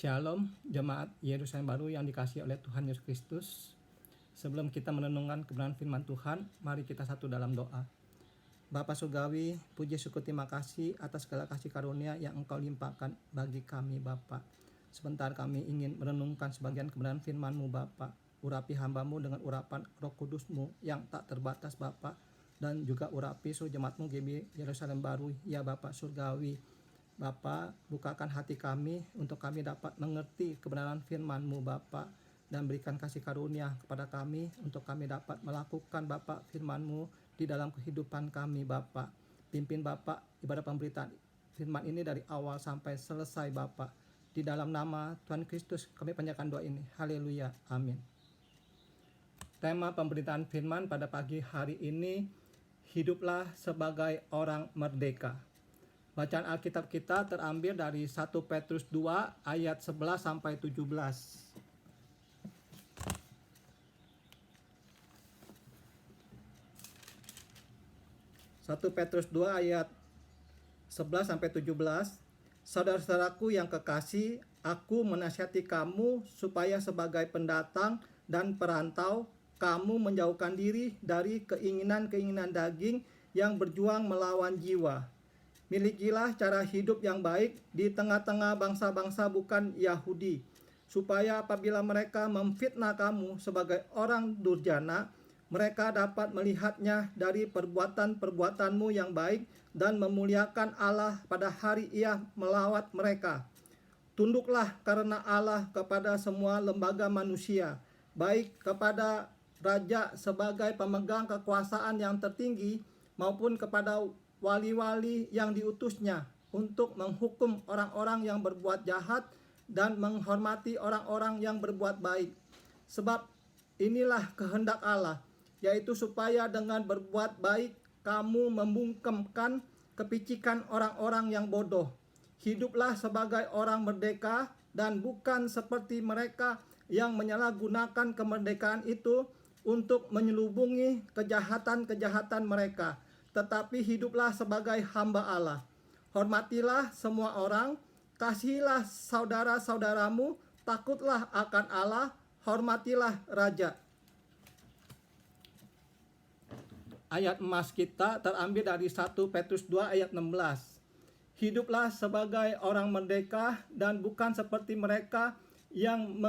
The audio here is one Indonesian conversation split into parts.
Shalom, jemaat Yerusalem Baru yang dikasihi oleh Tuhan Yesus Kristus. Sebelum kita merenungkan kebenaran firman Tuhan, mari kita satu dalam doa. Bapa Surgawi, puji syukur terima kasih atas segala kasih karunia yang Engkau limpahkan bagi kami Bapa. Sebentar kami ingin merenungkan sebagian kebenaran firman-Mu Bapa. Urapi hamba-Mu dengan urapan Roh Kudus-Mu yang tak terbatas Bapa, dan juga urapi seluruh jemaat-Mu GB Yerusalem Baru, ya Bapa Surgawi. Bapa, bukakan hati kami untuk kami dapat mengerti kebenaran firman-Mu Bapa, dan berikan kasih karunia kepada kami untuk kami dapat melakukan Bapa firman-Mu di dalam kehidupan kami Bapa. Pimpin Bapa ibadah pemberitaan firman ini dari awal sampai selesai Bapa. Di dalam nama Tuhan Kristus kami panjatkan doa ini. Haleluya. Amin. Tema pemberitaan firman pada pagi hari ini, hiduplah sebagai orang merdeka. Bacaan Alkitab kita terambil dari 1 Petrus 2 ayat 11 sampai 17. 1 Petrus 2 ayat 11 sampai 17. Saudara-saudaraku yang kekasih, aku menasihati kamu supaya sebagai pendatang dan perantau kamu menjauhkan diri dari keinginan-keinginan daging yang berjuang melawan jiwa. Milikilah cara hidup yang baik di tengah-tengah bangsa-bangsa bukan Yahudi, supaya apabila mereka memfitnah kamu sebagai orang durjana, mereka dapat melihatnya dari perbuatan-perbuatanmu yang baik dan memuliakan Allah pada hari Ia melawat mereka. Tunduklah karena Allah kepada semua lembaga manusia, baik kepada raja sebagai pemegang kekuasaan yang tertinggi maupun kepada wali-wali yang diutusnya untuk menghukum orang-orang yang berbuat jahat dan menghormati orang-orang yang berbuat baik. Sebab inilah kehendak Allah, yaitu supaya dengan berbuat baik kamu membungkamkan kepicikan orang-orang yang bodoh. Hiduplah sebagai orang merdeka dan bukan seperti mereka yang menyalahgunakan kemerdekaan itu untuk menyelubungi kejahatan-kejahatan mereka. Tetapi hiduplah sebagai hamba Allah. Hormatilah semua orang, kasihilah saudara-saudaramu, takutlah akan Allah, hormatilah raja. Ayat emas kita terambil dari 1 Petrus 2 ayat 16. Hiduplah sebagai orang merdeka dan bukan seperti mereka yang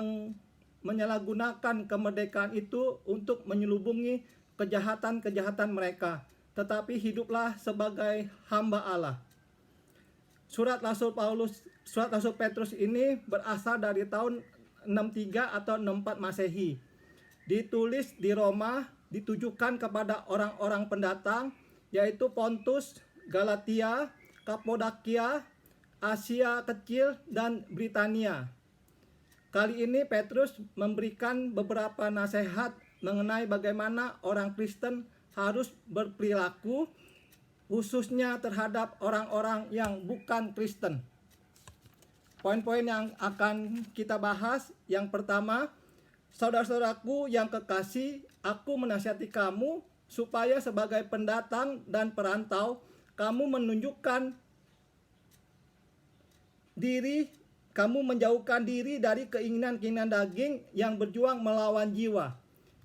menyalahgunakan kemerdekaan itu untuk menyelubungi kejahatan-kejahatan mereka. Tetapi hiduplah sebagai hamba Allah. Surat Rasul Petrus ini berasal dari tahun 63 atau 64 Masehi. Ditulis di Roma, ditujukan kepada orang-orang pendatang, yaitu Pontus, Galatia, Kapodakia, Asia Kecil, dan Britania. Kali ini Petrus memberikan beberapa nasihat mengenai bagaimana orang Kristen harus berperilaku, khususnya terhadap orang-orang yang bukan Kristen. Poin-poin yang akan kita bahas, yang pertama, saudara-saudaraku yang kekasih, aku menasihati kamu supaya sebagai pendatang dan perantau, kamu menunjukkan diri, kamu menjauhkan diri dari keinginan-keinginan daging yang berjuang melawan jiwa.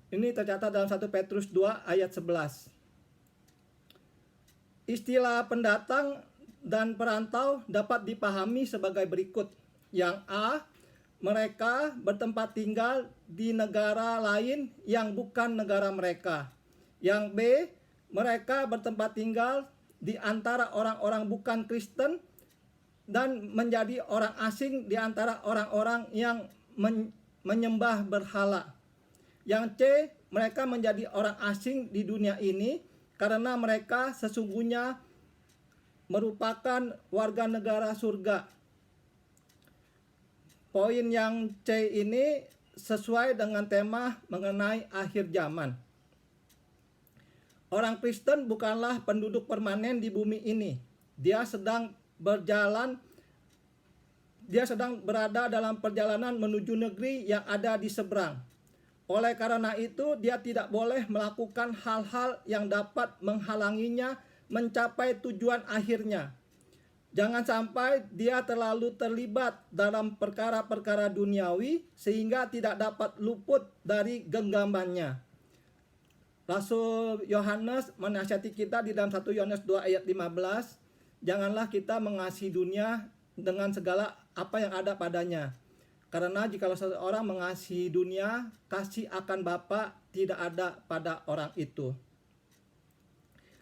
Ini tercatat dalam 1 Petrus 2 ayat 11. Istilah pendatang dan perantau dapat dipahami sebagai berikut. Yang A, mereka bertempat tinggal di negara lain yang bukan negara mereka. Yang B, mereka bertempat tinggal di antara orang-orang bukan Kristen dan menjadi orang asing di antara orang-orang yang menyembah berhala. Yang C, mereka menjadi orang asing di dunia ini karena mereka sesungguhnya merupakan warga negara surga. Poin yang C ini sesuai dengan tema mengenai akhir zaman. Orang Kristen bukanlah penduduk permanen di bumi ini. Dia sedang berada dalam perjalanan menuju negeri yang ada di seberang. Oleh karena itu, dia tidak boleh melakukan hal-hal yang dapat menghalanginya mencapai tujuan akhirnya. Jangan sampai dia terlalu terlibat dalam perkara-perkara duniawi sehingga tidak dapat luput dari genggamannya. Rasul Yohanes menasihati kita di dalam 1 Yohanes 2 ayat 15, janganlah kita mengasihi dunia dengan segala apa yang ada padanya. Karena jikalau seseorang mengasihi dunia, kasih akan Bapa tidak ada pada orang itu.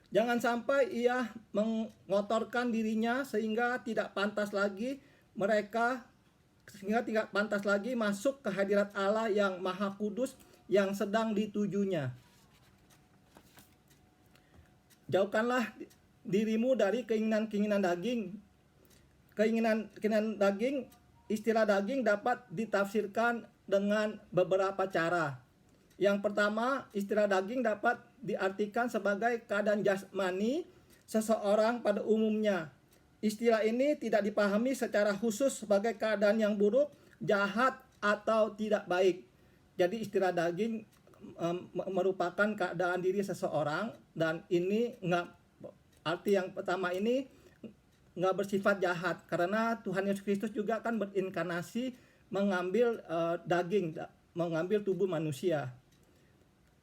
Jangan sampai ia mengotorkan dirinya sehingga tidak pantas lagi masuk ke hadirat Allah yang Maha Kudus yang sedang ditujunya. Jauhkanlah dirimu dari keinginan-keinginan daging. Keinginan daging, istilah daging dapat ditafsirkan dengan beberapa cara. Yang pertama, istilah daging dapat diartikan sebagai keadaan jasmani seseorang pada umumnya. Istilah ini tidak dipahami secara khusus sebagai keadaan yang buruk, jahat, atau tidak baik. Jadi istilah daging merupakan keadaan diri seseorang, dan ini arti yang pertama ini nggak bersifat jahat, karena Tuhan Yesus Kristus juga kan berinkarnasi mengambil daging, mengambil tubuh manusia.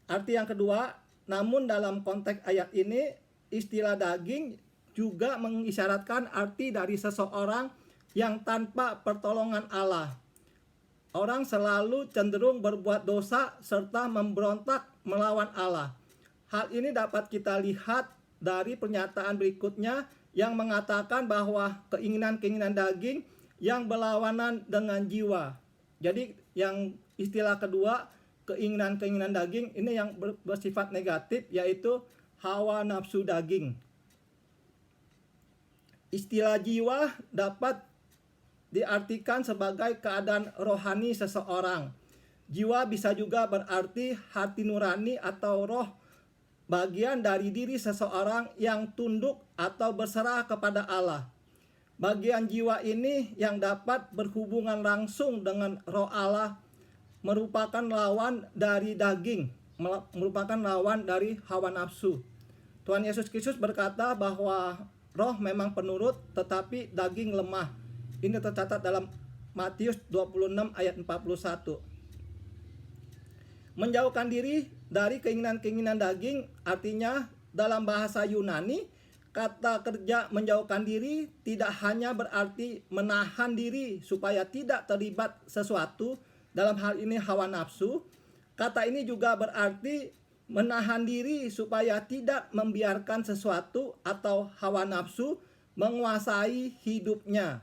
Arti yang kedua, namun dalam konteks ayat ini, istilah daging juga mengisyaratkan arti dari seseorang yang tanpa pertolongan Allah. Orang selalu cenderung berbuat dosa serta memberontak melawan Allah. Hal ini dapat kita lihat dari pernyataan berikutnya yang mengatakan bahwa keinginan-keinginan daging yang berlawanan dengan jiwa. Jadi yang istilah kedua, keinginan-keinginan daging ini yang bersifat negatif, yaitu hawa nafsu daging. Istilah jiwa dapat diartikan sebagai keadaan rohani seseorang. Jiwa bisa juga berarti hati nurani atau roh, bagian dari diri seseorang yang tunduk atau berserah kepada Allah. Bagian jiwa ini yang dapat berhubungan langsung dengan roh Allah merupakan lawan dari daging, merupakan lawan dari hawa nafsu. Tuhan Yesus Kristus berkata bahwa roh memang penurut, tetapi daging lemah. Ini tercatat dalam Matius 26 ayat 41. Menjauhkan diri dari keinginan-keinginan daging artinya dalam bahasa Yunani, kata kerja menjauhkan diri tidak hanya berarti menahan diri supaya tidak terlibat sesuatu, dalam hal ini hawa nafsu. Kata ini juga berarti menahan diri supaya tidak membiarkan sesuatu atau hawa nafsu menguasai hidupnya.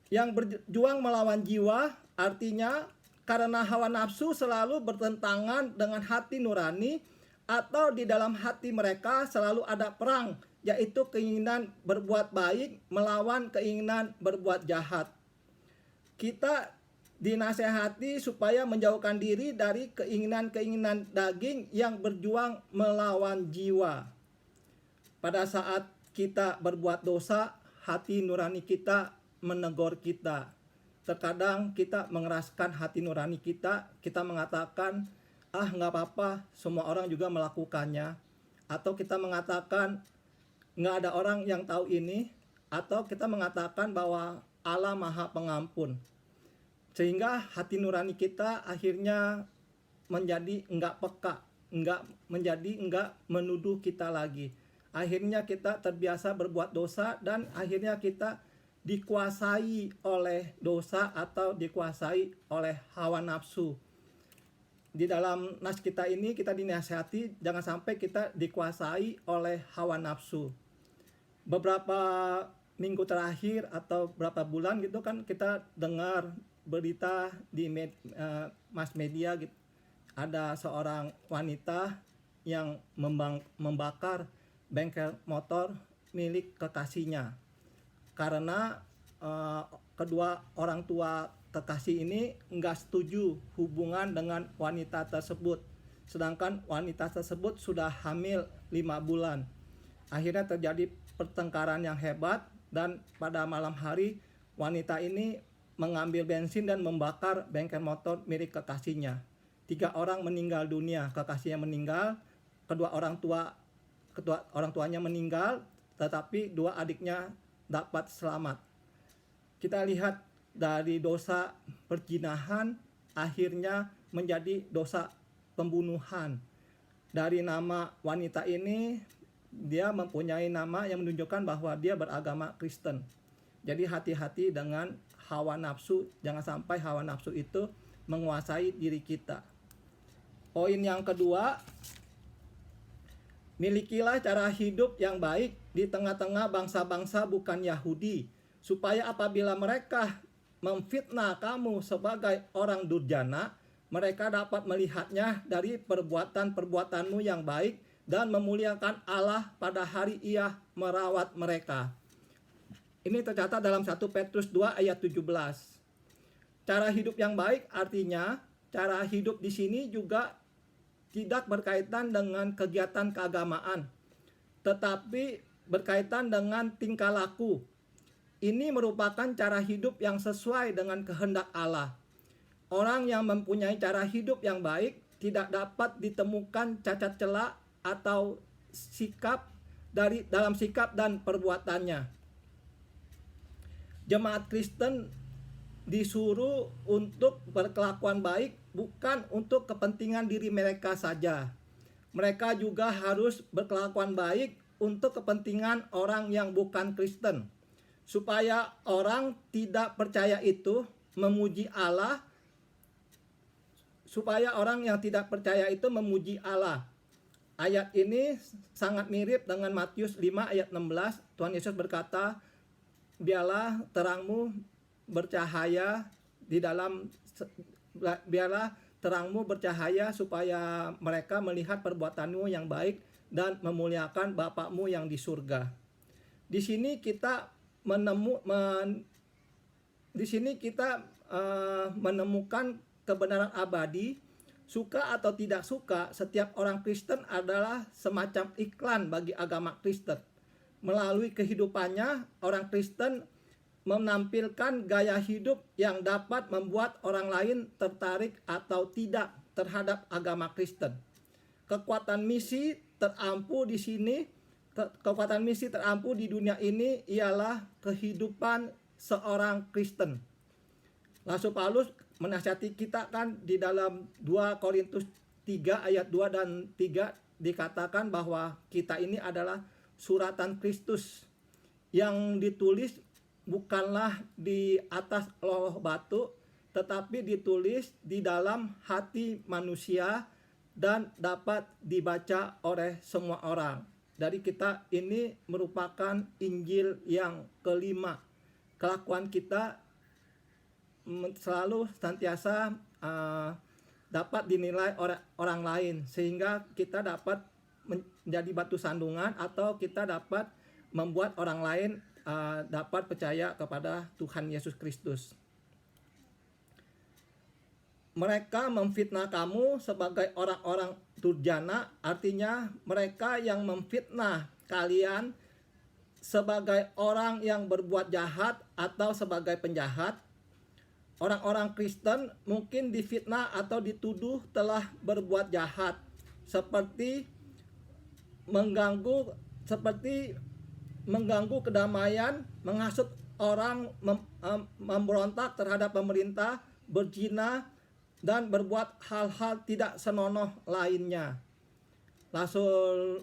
Yang berjuang melawan jiwa artinya karena hawa nafsu selalu bertentangan dengan hati nurani, atau di dalam hati mereka selalu ada perang, yaitu keinginan berbuat baik melawan keinginan berbuat jahat. Kita dinasehati supaya menjauhkan diri dari keinginan-keinginan daging yang berjuang melawan jiwa. Pada saat kita berbuat dosa, hati nurani kita menegur kita. Terkadang kita mengeraskan hati nurani kita, kita mengatakan, nggak apa-apa, semua orang juga melakukannya. Atau kita mengatakan, nggak ada orang yang tahu ini. Atau kita mengatakan bahwa Allah Maha Pengampun. Sehingga hati nurani kita akhirnya menjadi enggak peka, enggak menuduh kita lagi. Akhirnya kita terbiasa berbuat dosa dan akhirnya kita dikuasai oleh dosa atau dikuasai oleh hawa nafsu. Di dalam nas kita ini kita dinasihati jangan sampai kita dikuasai oleh hawa nafsu. Beberapa minggu terakhir atau berapa bulan gitu kan kita dengar berita di mass media gitu, ada seorang wanita yang membakar bengkel motor milik kekasihnya karena kedua orang tua kekasih ini nggak setuju hubungan dengan wanita tersebut, sedangkan wanita tersebut sudah hamil 5 bulan. Akhirnya terjadi pertengkaran yang hebat dan pada malam hari wanita ini mengambil bensin dan membakar bengkel motor milik kekasihnya. 3 orang meninggal dunia, kekasihnya meninggal, kedua orang tuanya meninggal, tetapi 2 adiknya dapat selamat. Kita lihat dari dosa perzinahan akhirnya menjadi dosa pembunuhan. Dari nama wanita ini, dia mempunyai nama yang menunjukkan bahwa dia beragama Kristen. Jadi hati-hati dengan hawa nafsu, jangan sampai hawa nafsu itu menguasai diri kita. Poin yang kedua, milikilah cara hidup yang baik di tengah-tengah bangsa-bangsa bukan Yahudi, supaya apabila mereka memfitnah kamu sebagai orang durjana, mereka dapat melihatnya dari perbuatan-perbuatanmu yang baik dan memuliakan Allah pada hari Ia merawat mereka. Ini tercatat dalam 1 Petrus 2 ayat 17. Cara hidup yang baik artinya cara hidup di sini juga tidak berkaitan dengan kegiatan keagamaan, tetapi berkaitan dengan tingkah laku. Ini merupakan cara hidup yang sesuai dengan kehendak Allah. Orang yang mempunyai cara hidup yang baik tidak dapat ditemukan cacat celah atau dalam sikap dan perbuatannya. Jemaat Kristen disuruh untuk berkelakuan baik bukan untuk kepentingan diri mereka saja. Mereka juga harus berkelakuan baik untuk kepentingan orang yang bukan Kristen, supaya orang tidak percaya itu memuji Allah, Ayat ini sangat mirip dengan Matius 5 ayat 16. Tuhan Yesus berkata, biarlah terangmu bercahaya supaya mereka melihat perbuatanmu yang baik dan memuliakan Bapakmu yang di surga. Di sini kita menemukan kebenaran abadi. Suka atau tidak suka, setiap orang Kristen adalah semacam iklan bagi agama Kristen. Melalui kehidupannya, orang Kristen menampilkan gaya hidup yang dapat membuat orang lain tertarik atau tidak terhadap agama Kristen. Kekuatan misi terampuh di dunia ini ialah kehidupan seorang Kristen. Rasul Paulus menasihati kita kan di dalam 2 Korintus 3 ayat 2 dan 3 dikatakan bahwa kita ini adalah suratan Kristus yang ditulis bukanlah di atas loh batu, tetapi ditulis di dalam hati manusia dan dapat dibaca oleh semua orang. Dari kita ini merupakan Injil yang kelima. Kelakuan kita selalu senantiasa dapat dinilai orang lain, sehingga kita dapat menjadi batu sandungan atau kita dapat membuat orang lain dapat percaya kepada Tuhan Yesus Kristus. Mereka memfitnah kamu sebagai orang-orang durjana, artinya mereka yang memfitnah kalian sebagai orang yang berbuat jahat atau sebagai penjahat. Orang-orang Kristen mungkin difitnah atau dituduh telah berbuat jahat, seperti mengganggu kedamaian, menghasut orang, memberontak terhadap pemerintah, berzina, dan berbuat hal-hal tidak senonoh lainnya. Rasul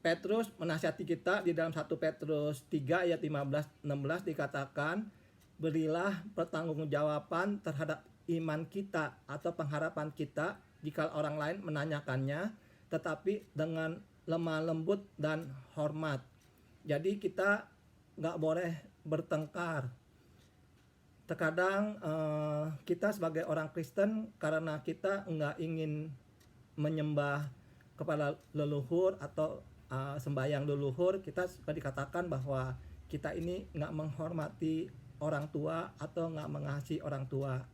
Petrus menasihati kita di dalam 1 Petrus 3 ayat 15-16 dikatakan, berilah pertanggungjawaban terhadap iman kita atau pengharapan kita jika orang lain menanyakannya, tetapi dengan lemah lembut dan hormat. Jadi kita nggak boleh bertengkar. Terkadang kita sebagai orang Kristen, karena kita nggak ingin menyembah kepada leluhur atau sembahyang leluhur, kita dikatakan bahwa kita ini nggak menghormati orang tua atau nggak mengasihi orang tua.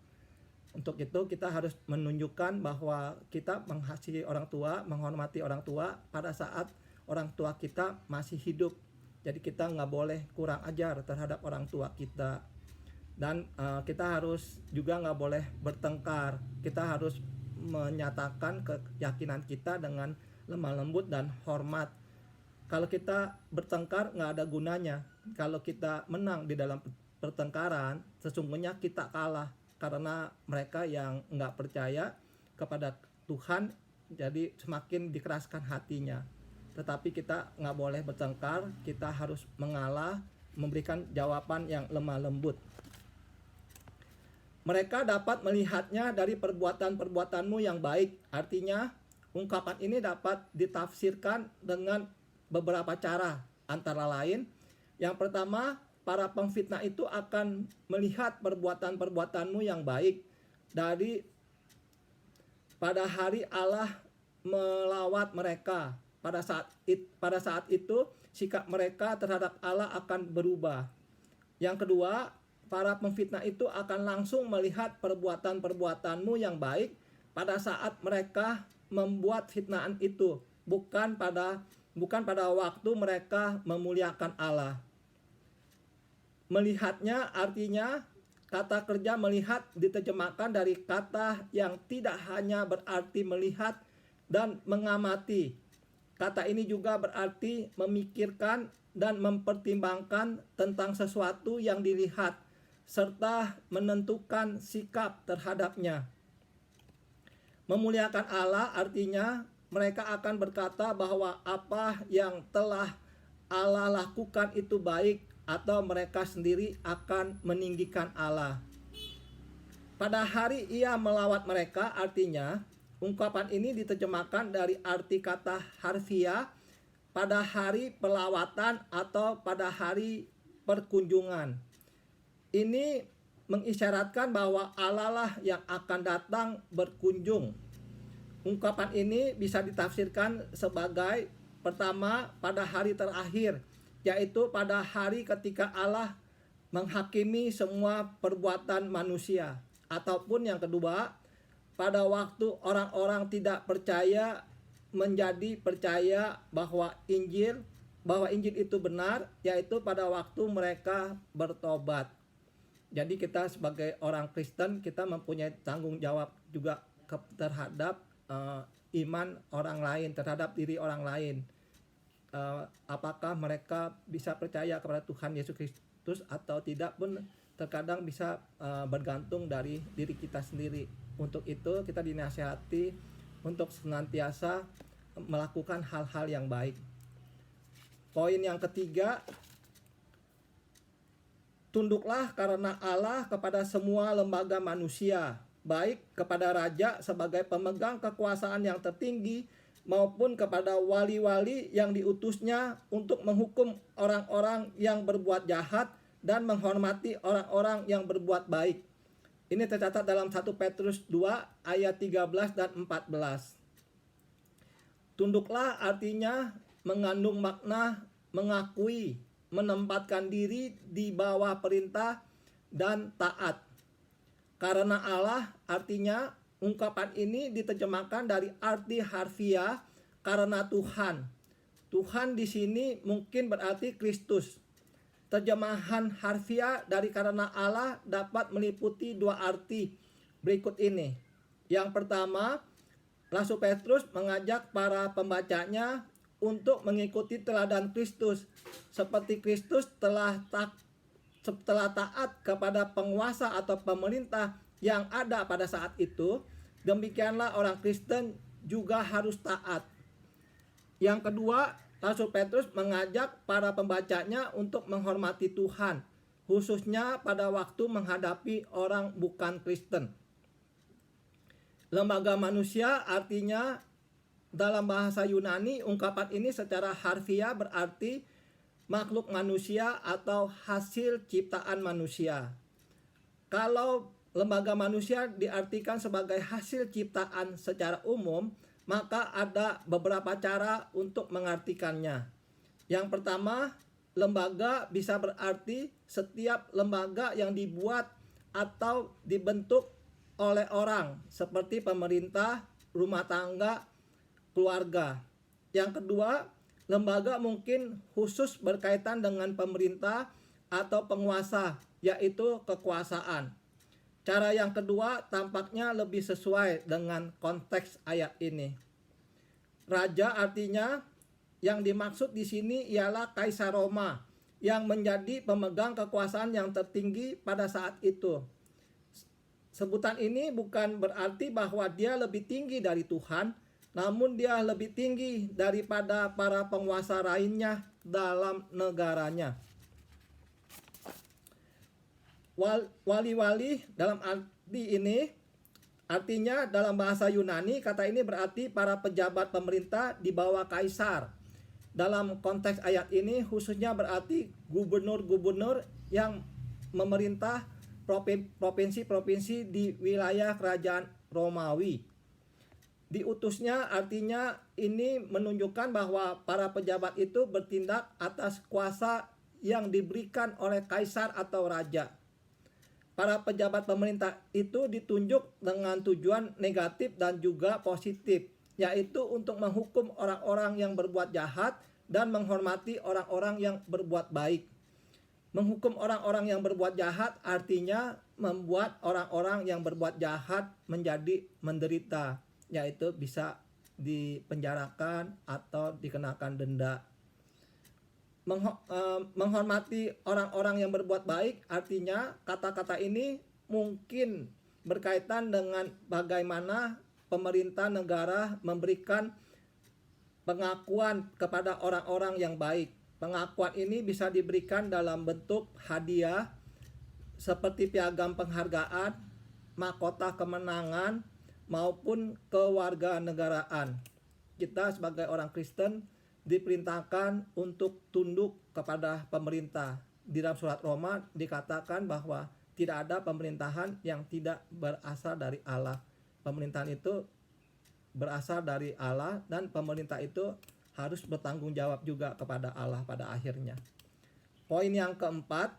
Untuk itu kita harus menunjukkan bahwa kita mengasihi orang tua, menghormati orang tua pada saat orang tua kita masih hidup. Jadi kita nggak boleh kurang ajar terhadap orang tua kita. Dan kita harus juga nggak boleh bertengkar. Kita harus menyatakan keyakinan kita dengan lemah lembut dan hormat. Kalau kita bertengkar nggak ada gunanya. kalau kita menang di dalam pertengkaran, sesungguhnya kita kalah karena mereka yang nggak percaya kepada Tuhan, jadi semakin dikeraskan hatinya. Tetapi kita nggak boleh bertengkar, kita harus mengalah, memberikan jawaban yang lemah lembut. Mereka dapat melihatnya dari perbuatan-perbuatanmu yang baik. Artinya, ungkapan ini dapat ditafsirkan dengan beberapa cara. Antara lain, yang pertama, para pemfitnah itu akan melihat perbuatan-perbuatanmu yang baik dari pada hari Allah melawat mereka. Pada saat itu, sikap mereka terhadap Allah akan berubah. Yang kedua, para pemfitnah itu akan langsung melihat perbuatan-perbuatanmu yang baik pada saat mereka membuat fitnahan itu, bukan pada waktu mereka memuliakan Allah. Melihatnya artinya kata kerja melihat diterjemahkan dari kata yang tidak hanya berarti melihat dan mengamati. Kata ini juga berarti memikirkan dan mempertimbangkan tentang sesuatu yang dilihat, serta menentukan sikap terhadapnya. Memuliakan Allah artinya mereka akan berkata bahwa apa yang telah Allah lakukan itu baik, atau mereka sendiri akan meninggikan Allah. Pada hari Ia melawat mereka artinya ungkapan ini diterjemahkan dari arti kata harfiah pada hari pelawatan atau pada hari perkunjungan. Ini mengisyaratkan bahwa Allah lah yang akan datang berkunjung. Ungkapan ini bisa ditafsirkan sebagai pertama, pada hari terakhir, yaitu pada hari ketika Allah menghakimi semua perbuatan manusia. Ataupun yang kedua, pada waktu orang-orang tidak percaya menjadi percaya bahwa Injil itu benar, yaitu pada waktu mereka bertobat. Jadi kita sebagai orang Kristen, kita mempunyai tanggung jawab juga terhadap iman orang lain, terhadap diri orang lain. Apakah mereka bisa percaya kepada Tuhan Yesus Kristus atau tidak pun terkadang bisa bergantung dari diri kita sendiri. Untuk itu kita dinasihati untuk senantiasa melakukan hal-hal yang baik. Poin yang ketiga, tunduklah karena Allah kepada semua lembaga manusia, baik kepada raja sebagai pemegang kekuasaan yang tertinggi maupun kepada wali-wali yang diutusnya untuk menghukum orang-orang yang berbuat jahat dan menghormati orang-orang yang berbuat baik. Ini tercatat dalam 1 Petrus 2 ayat 13 dan 14. Tunduklah artinya mengandung makna mengakui, menempatkan diri di bawah perintah dan taat. Karena Allah artinya ungkapan ini diterjemahkan dari arti harfiah karena Tuhan. Tuhan di sini mungkin berarti Kristus. Terjemahan harfiah dari karena Allah dapat meliputi dua arti berikut ini. Yang pertama, Rasul Petrus mengajak para pembacanya untuk mengikuti teladan Kristus, seperti Kristus telah taat kepada penguasa atau pemerintah yang ada pada saat itu, demikianlah orang Kristen juga harus taat. Yang kedua, Rasul Petrus mengajak para pembacanya untuk menghormati Tuhan, khususnya pada waktu menghadapi orang bukan Kristen. Lembaga manusia artinya dalam bahasa Yunani ungkapan ini secara harfiah berarti makhluk manusia atau hasil ciptaan manusia. Kalau lembaga manusia diartikan sebagai hasil ciptaan secara umum, maka ada beberapa cara untuk mengartikannya. Yang pertama, lembaga bisa berarti setiap lembaga yang dibuat atau dibentuk oleh orang, seperti pemerintah, rumah tangga, keluarga. Yang kedua, lembaga mungkin khusus berkaitan dengan pemerintah atau penguasa, yaitu kekuasaan. Cara yang kedua tampaknya lebih sesuai dengan konteks ayat ini. Raja artinya yang dimaksud di sini ialah Kaisar Roma yang menjadi pemegang kekuasaan yang tertinggi pada saat itu. Sebutan ini bukan berarti bahwa dia lebih tinggi dari Tuhan, namun dia lebih tinggi daripada para penguasa lainnya dalam negaranya. Wali-wali dalam arti ini, artinya dalam bahasa Yunani, kata ini berarti para pejabat pemerintah di bawah kaisar. Dalam konteks ayat ini khususnya berarti gubernur-gubernur yang memerintah provinsi-provinsi di wilayah kerajaan Romawi. Diutusnya artinya ini menunjukkan bahwa para pejabat itu bertindak atas kuasa yang diberikan oleh kaisar atau raja. Para pejabat pemerintah itu ditunjuk dengan tujuan negatif dan juga positif, yaitu untuk menghukum orang-orang yang berbuat jahat dan menghormati orang-orang yang berbuat baik. Menghukum orang-orang yang berbuat jahat artinya membuat orang-orang yang berbuat jahat menjadi menderita, yaitu bisa dipenjarakan atau dikenakan denda. Menghormati orang-orang yang berbuat baik artinya kata-kata ini mungkin berkaitan dengan bagaimana pemerintah negara memberikan pengakuan kepada orang-orang yang baik. Pengakuan ini bisa diberikan dalam bentuk hadiah seperti piagam penghargaan, mahkota kemenangan, maupun kewarganegaraan. Kita sebagai orang Kristen diperintahkan untuk tunduk kepada pemerintah. Di dalam surat Roma dikatakan bahwa tidak ada pemerintahan yang tidak berasal dari Allah. Pemerintahan itu berasal dari Allah dan pemerintah itu harus bertanggung jawab juga kepada Allah pada akhirnya. Poin yang keempat,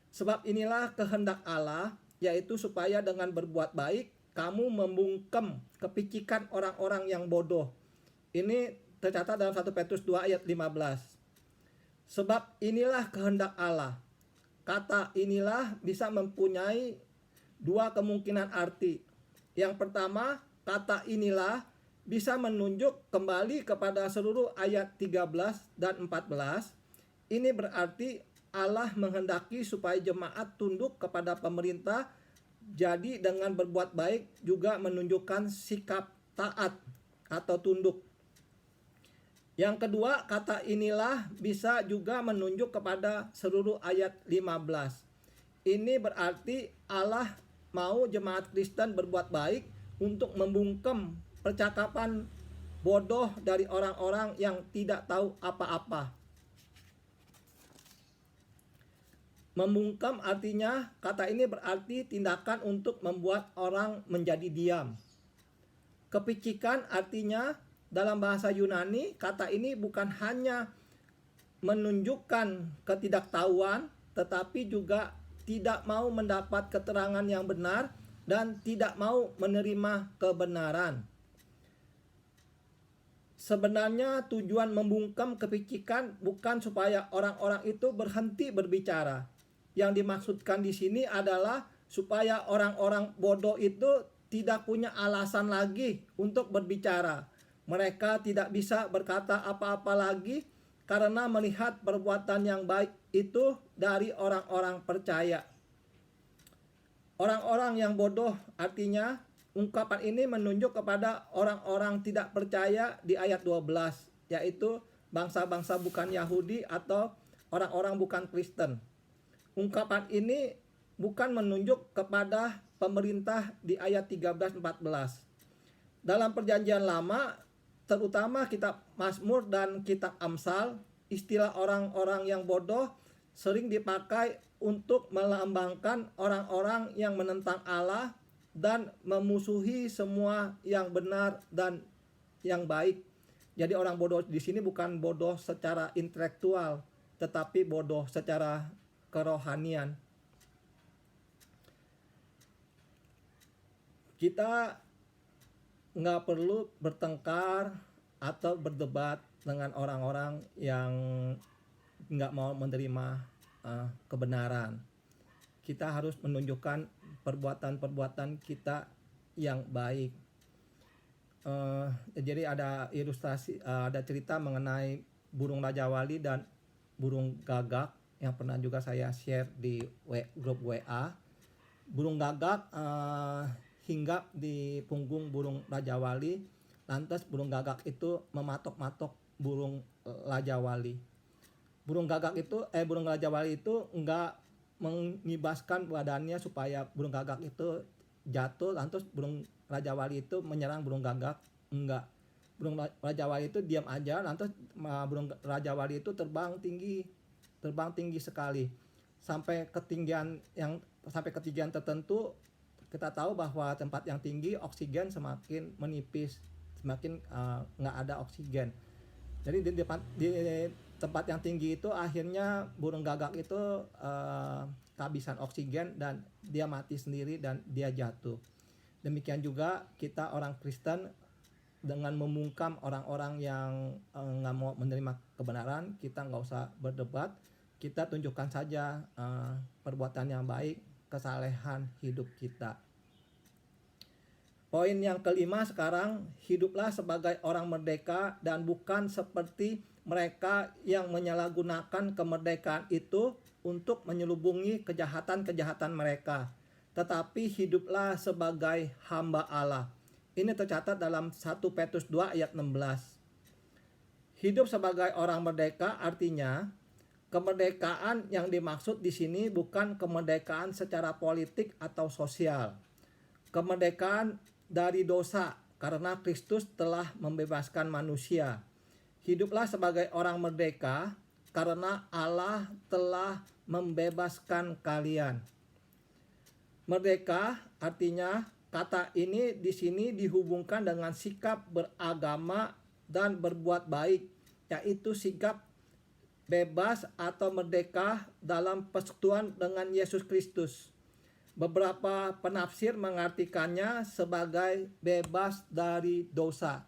sebab inilah kehendak Allah, yaitu supaya dengan berbuat baik kamu membungkam kepicikan orang-orang yang bodoh. Ini tercatat dalam 1 Petrus 2 ayat 15. Sebab inilah kehendak Allah. Kata inilah bisa mempunyai dua kemungkinan arti. Yang pertama, kata inilah bisa menunjuk kembali kepada seluruh ayat 13 dan 14. Ini berarti Allah menghendaki supaya jemaat tunduk kepada pemerintah. Jadi dengan berbuat baik juga menunjukkan sikap taat atau tunduk. Yang kedua, kata inilah bisa juga menunjuk kepada seluruh ayat 15. Ini berarti Allah mau jemaat Kristen berbuat baik untuk membungkam percakapan bodoh dari orang-orang yang tidak tahu apa-apa. Membungkam artinya, kata ini berarti tindakan untuk membuat orang menjadi diam. Kepicikan artinya, dalam bahasa Yunani, kata ini bukan hanya menunjukkan ketidaktahuan, tetapi juga tidak mau mendapat keterangan yang benar dan tidak mau menerima kebenaran. Sebenarnya tujuan membungkam kepicikan bukan supaya orang-orang itu berhenti berbicara. Yang dimaksudkan di sini adalah supaya orang-orang bodoh itu tidak punya alasan lagi untuk berbicara. Mereka tidak bisa berkata apa-apa lagi karena melihat perbuatan yang baik itu dari orang-orang percaya. Orang-orang yang bodoh artinya ungkapan ini menunjuk kepada orang-orang tidak percaya di ayat 12, yaitu bangsa-bangsa bukan Yahudi atau orang-orang bukan Kristen. Ungkapan ini bukan menunjuk kepada pemerintah di ayat 13-14. Dalam perjanjian lama, terutama kitab Mazmur dan kitab Amsal, istilah orang-orang yang bodoh sering dipakai untuk melambangkan orang-orang yang menentang Allah dan memusuhi semua yang benar dan yang baik. Jadi orang bodoh di sini bukan bodoh secara intelektual, tetapi bodoh secara kerohanian. Kita nggak perlu bertengkar atau berdebat dengan orang-orang yang nggak mau menerima kebenaran. Kita harus menunjukkan perbuatan-perbuatan kita yang baik. Jadi ada ilustrasi, ada cerita mengenai burung Raja Wali dan burung Gagak. yang pernah juga saya share di grup WA. Burung gagak hinggap di punggung burung Raja Wali. Lantas burung gagak itu mematok-matok burung Raja Wali. Burung Raja Wali itu enggak mengibaskan badannya supaya burung gagak itu jatuh, lantas burung Raja Wali itu menyerang burung gagak. Enggak. Burung Raja Wali itu diam aja, lantas burung Raja Wali itu terbang tinggi sekali sampai ketinggian tertentu. Kita tahu bahwa tempat yang tinggi oksigen semakin menipis, semakin nggak ada oksigen. Jadi di tempat yang tinggi itu akhirnya burung gagak itu kehabisan oksigen dan dia mati sendiri dan dia jatuh. Demikian juga kita orang Kristen, dengan membungkam orang-orang yang nggak mau menerima kebenaran, kita nggak usah berdebat, kita tunjukkan saja perbuatan yang baik, kesalehan hidup kita. Poin yang kelima sekarang, hiduplah sebagai orang merdeka dan bukan seperti mereka yang menyalahgunakan kemerdekaan itu untuk menyelubungi kejahatan-kejahatan mereka, tetapi hiduplah sebagai hamba Allah. Ini tercatat dalam 1 Petrus 2 ayat 16. Hidup sebagai orang merdeka artinya kemerdekaan yang dimaksud di sini bukan kemerdekaan secara politik atau sosial. Kemerdekaan dari dosa karena Kristus telah membebaskan manusia. Hiduplah sebagai orang merdeka karena Allah telah membebaskan kalian. Merdeka artinya kata ini di sini dihubungkan dengan sikap beragama dan berbuat baik, yaitu sikap bebas atau merdeka dalam persekutuan dengan Yesus Kristus. Beberapa penafsir mengartikannya sebagai bebas dari dosa.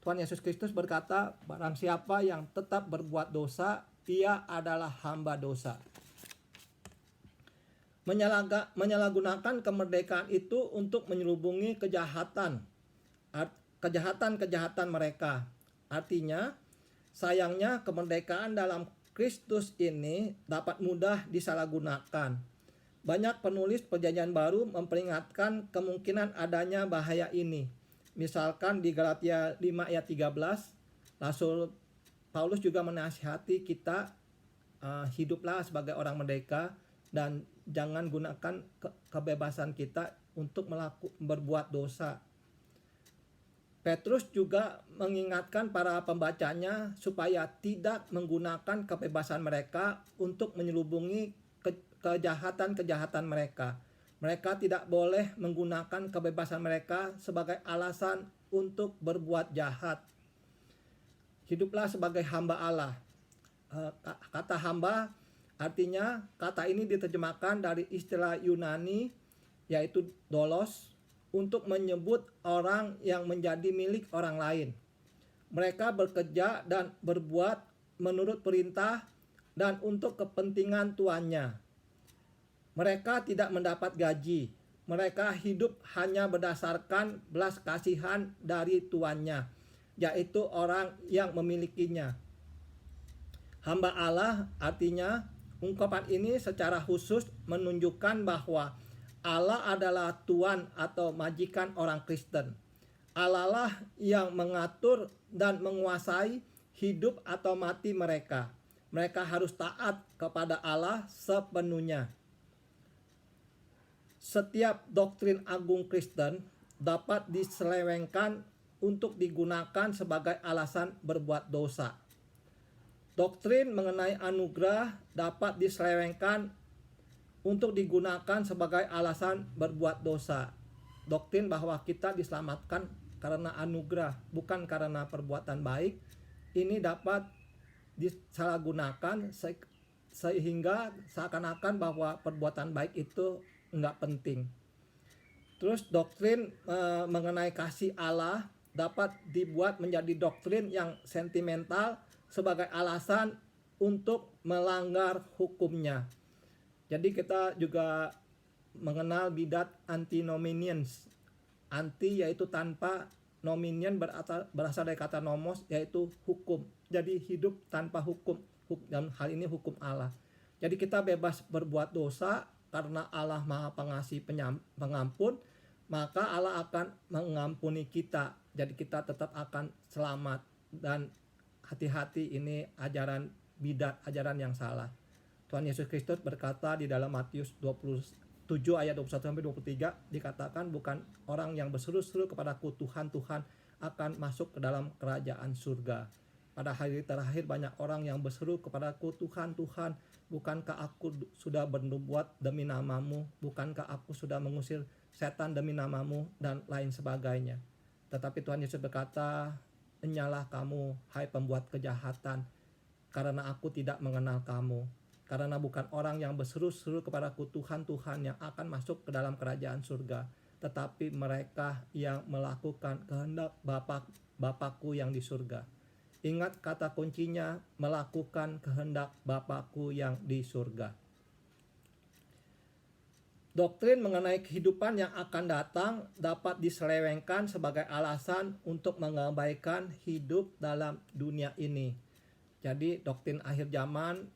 Tuhan Yesus Kristus berkata, barang siapa yang tetap berbuat dosa, ia adalah hamba dosa. Menyalahgunakan kemerdekaan itu untuk menyelubungi kejahatan mereka. Artinya, sayangnya kemerdekaan dalam Kristus ini dapat mudah disalahgunakan. Banyak penulis Perjanjian Baru memperingatkan kemungkinan adanya bahaya ini. Misalkan di Galatia 5 ayat 13, Rasul Paulus juga menasihati kita hiduplah sebagai orang merdeka dan jangan gunakan kebebasan kita untuk berbuat dosa. Petrus juga mengingatkan para pembacanya supaya tidak menggunakan kebebasan mereka untuk menyelubungi kejahatan-kejahatan mereka. Mereka tidak boleh menggunakan kebebasan mereka sebagai alasan untuk berbuat jahat. Hiduplah sebagai hamba Allah. Kata hamba artinya kata ini diterjemahkan dari istilah Yunani yaitu doulos untuk menyebut orang yang menjadi milik orang lain. Mereka bekerja dan berbuat menurut perintah dan untuk kepentingan tuannya. Mereka tidak mendapat gaji. Mereka hidup hanya berdasarkan belas kasihan dari tuannya, yaitu orang yang memilikinya. Hamba Allah artinya ungkapan ini secara khusus menunjukkan bahwa Allah adalah Tuan atau majikan orang Kristen. Allah lah yang mengatur dan menguasai hidup atau mati mereka. Mereka harus taat kepada Allah sepenuhnya. Setiap doktrin agung Kristen dapat diselewengkan untuk digunakan sebagai alasan berbuat dosa. Doktrin mengenai anugerah dapat diselewengkan untuk digunakan sebagai alasan berbuat dosa. Doktrin bahwa kita diselamatkan karena anugerah, bukan karena perbuatan baik, ini dapat disalahgunakan sehingga seakan-akan bahwa perbuatan baik itu enggak penting. Terus doktrin mengenai kasih Allah dapat dibuat menjadi doktrin yang sentimental sebagai alasan untuk melanggar hukumnya. Jadi kita juga mengenal bidat antinominians. Anti yaitu tanpa, nominian berasal dari kata nomos yaitu hukum. Jadi hidup tanpa hukum, dalam hal ini hukum Allah. Jadi kita bebas berbuat dosa karena Allah Maha Pengasih Pengampun, maka Allah akan mengampuni kita. Jadi kita tetap akan selamat. Dan hati-hati, ini ajaran bidat, ajaran yang salah. Tuhan Yesus Kristus berkata di dalam Matius 27 ayat 21 sampai 23, dikatakan bukan orang yang berseru-seru kepadaku Tuhan Tuhan akan masuk ke dalam kerajaan surga. Pada hari terakhir banyak orang yang berseru kepadaku Tuhan Tuhan, bukankah aku sudah bernubuat demi namamu, bukankah aku sudah mengusir setan demi namamu, dan lain sebagainya. Tetapi Tuhan Yesus berkata, enyalah kamu hai pembuat kejahatan, karena aku tidak mengenal kamu. Karena bukan orang yang berseru-seru kepadaku Tuhan Tuhan yang akan masuk ke dalam kerajaan surga, tetapi mereka yang melakukan kehendak Bapakku yang di surga. Ingat kata kuncinya, melakukan kehendak Bapakku yang di surga. Doktrin mengenai kehidupan yang akan datang dapat diselewengkan sebagai alasan untuk mengabaikan hidup dalam dunia ini. Jadi doktrin akhir zaman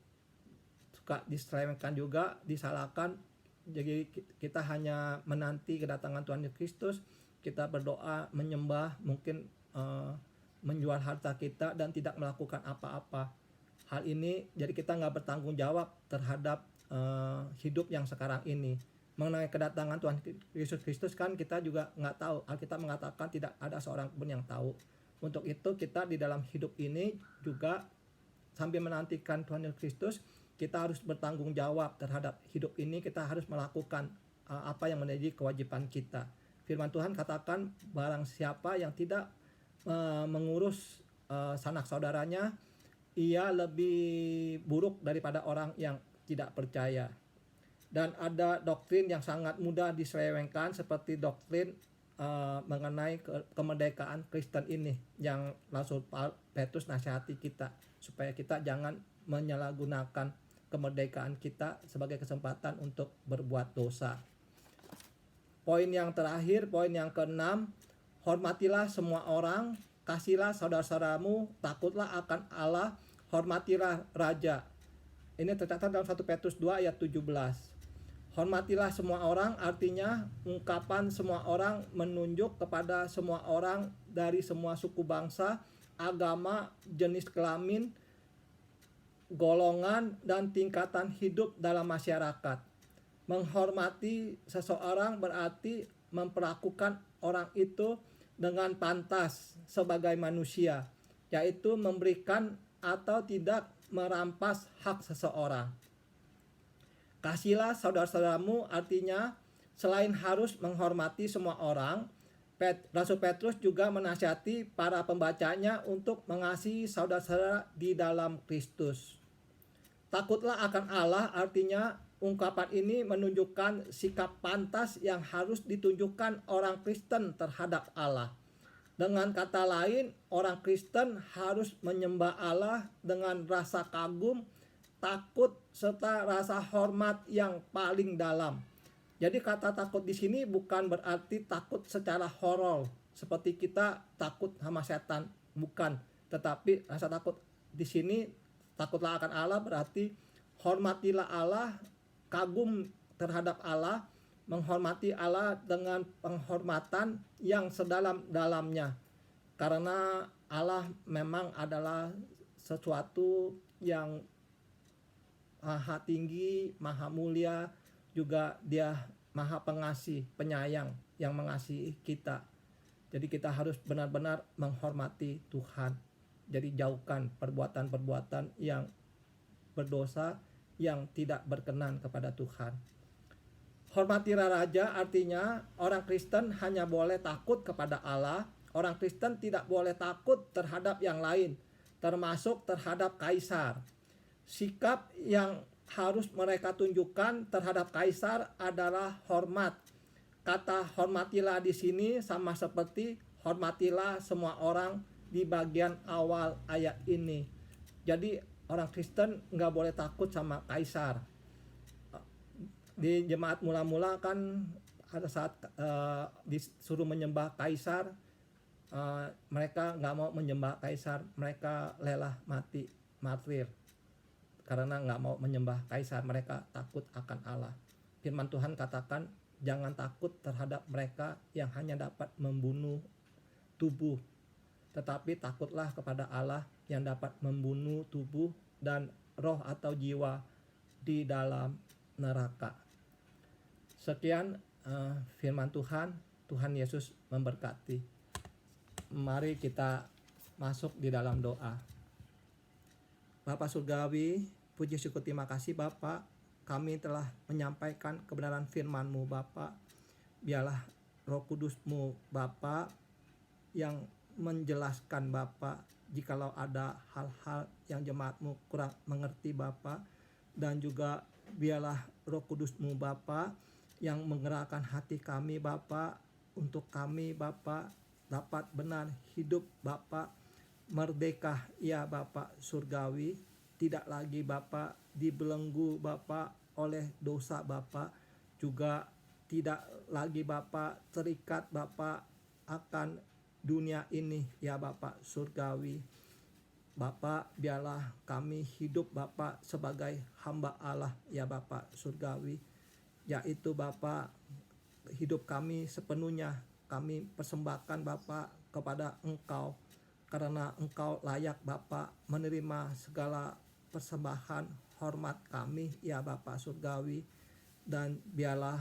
suka diselewengkan juga, disalahkan. Jadi kita hanya menanti kedatangan Tuhan Yesus Kristus, kita berdoa, menyembah, mungkin menjual harta kita dan tidak melakukan apa-apa. Hal ini jadi kita nggak bertanggung jawab terhadap hidup yang sekarang ini. Mengenai kedatangan Tuhan Yesus Kristus kan kita juga nggak tahu. Alkitab mengatakan tidak ada seorang pun yang tahu. Untuk itu kita di dalam hidup ini juga sambil menantikan Tuhan Yesus Kristus, kita harus bertanggung jawab terhadap hidup ini. Kita harus melakukan apa yang menjadi kewajiban kita. Firman Tuhan katakan barang siapa yang tidak mengurus sanak saudaranya, ia lebih buruk daripada orang yang tidak percaya. Dan ada doktrin yang sangat mudah diselewengkan seperti doktrin mengenai kemerdekaan Kristen ini, yang Rasul Petrus nasihati kita supaya kita jangan menyalahgunakan kemerdekaan kita sebagai kesempatan untuk berbuat dosa. Poin yang terakhir, poin yang keenam, hormatilah semua orang, kasihlah saudara-saudaramu, takutlah akan Allah, hormatilah raja. Ini tercatat dalam 1 Petrus 2 ayat 17. Hormatilah semua orang artinya ungkapan semua orang menunjuk kepada semua orang dari semua suku bangsa, agama, jenis kelamin, golongan, dan tingkatan hidup dalam masyarakat. Menghormati seseorang berarti memperlakukan orang itu dengan pantas sebagai manusia, yaitu memberikan atau tidak merampas hak seseorang. Kasihlah saudara-saudaramu artinya selain harus menghormati semua orang, Rasul Petrus juga menasihati para pembacanya untuk mengasihi saudara-saudara di dalam Kristus. Takutlah akan Allah artinya ungkapan ini menunjukkan sikap pantas yang harus ditunjukkan orang Kristen terhadap Allah. Dengan kata lain, orang Kristen harus menyembah Allah dengan rasa kagum, takut, serta rasa hormat yang paling dalam. Jadi kata takut di sini bukan berarti takut secara horor, seperti kita takut sama setan, bukan. Tetapi rasa takut di sini, takutlah akan Allah berarti hormatilah Allah, kagum terhadap Allah, menghormati Allah dengan penghormatan yang sedalam-dalamnya. Karena Allah memang adalah sesuatu yang maha tinggi, maha mulia, juga dia maha pengasih, penyayang yang mengasihi kita. Jadi kita harus benar-benar menghormati Tuhan. Jadi jauhkan perbuatan-perbuatan yang berdosa, yang tidak berkenan kepada Tuhan. Hormatilah raja artinya orang Kristen hanya boleh takut kepada Allah. Orang Kristen tidak boleh takut terhadap yang lain, termasuk terhadap kaisar. Sikap yang harus mereka tunjukkan terhadap kaisar adalah hormat. Kata hormatilah di sini sama seperti hormatilah semua orang di bagian awal ayat ini. Jadi orang Kristen nggak boleh takut sama kaisar. Di jemaat mula-mula kan ada saat disuruh menyembah kaisar, mereka nggak mau menyembah kaisar, mereka lelah mati martir karena nggak mau menyembah kaisar, mereka takut akan Allah. Firman Tuhan katakan, jangan takut terhadap mereka yang hanya dapat membunuh tubuh, tetapi takutlah kepada Allah yang dapat membunuh tubuh dan roh atau jiwa di dalam neraka. Sekian firman Tuhan. Tuhan Yesus memberkati. Mari kita masuk di dalam doa. Bapa Surgawi, puji syukur terima kasih Bapa, kami telah menyampaikan kebenaran firman-Mu Bapa. Biarlah Roh Kudus-Mu Bapa yang menjelaskan Bapa, jikalau ada hal-hal yang jemaat-Mu kurang mengerti Bapa, dan juga biarlah Roh Kudus-Mu Bapa yang menggerakkan hati kami Bapa, untuk kami Bapa dapat benar hidup Bapa, merdeka ya Bapa Surgawi, tidak lagi Bapa dibelenggu Bapa oleh dosa Bapa, juga tidak lagi Bapa terikat Bapa akan dunia ini ya Bapa Surgawi. Bapa, biarlah kami hidup Bapa sebagai hamba Allah ya Bapa Surgawi, yaitu Bapa hidup kami sepenuhnya kami persembahkan Bapa kepada Engkau, karena Engkau layak Bapa menerima segala persembahan hormat kami ya Bapa Surgawi. Dan biarlah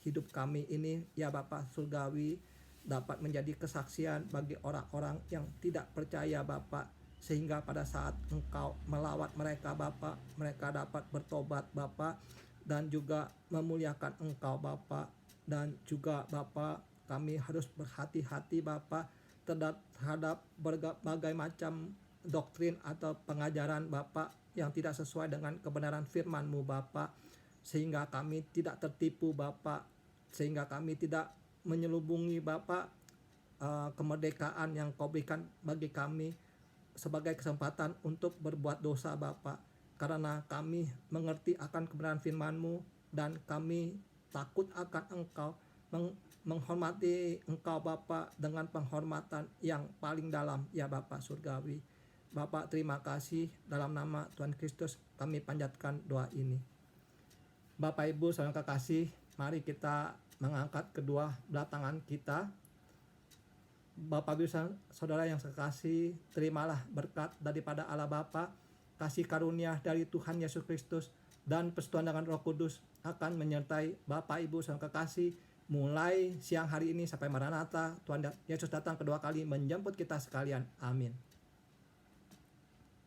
hidup kami ini ya Bapa Surgawi dapat menjadi kesaksian bagi orang-orang yang tidak percaya Bapa, sehingga pada saat Engkau melawat mereka Bapa, mereka dapat bertobat Bapa, dan juga memuliakan Engkau Bapa. Dan juga Bapa, kami harus berhati-hati Bapa terhadap berbagai macam doktrin atau pengajaran Bapa yang tidak sesuai dengan kebenaran firman-Mu Bapa, sehingga kami tidak tertipu Bapa, sehingga kami tidak menyelubungi Bapa kemerdekaan yang Kau berikan bagi kami sebagai kesempatan untuk berbuat dosa Bapa, karena kami mengerti akan kebenaran firman-Mu dan kami takut akan Engkau, menghormati Engkau Bapa dengan penghormatan yang paling dalam ya Bapa Surgawi. Bapa, terima kasih, dalam nama Tuhan Kristus kami panjatkan doa ini. Bapak Ibu saudara kekasih, mari kita mengangkat kedua belah tangan kita. Bapak Ibu saudara yang sekasih, terimalah berkat daripada Allah Bapa, kasih karunia dari Tuhan Yesus Kristus, dan persekutuan dengan Roh Kudus akan menyertai Bapak Ibu saudara kekasih mulai siang hari ini sampai Maranatha Tuhan Yesus datang kedua kali menjemput kita sekalian. Amin.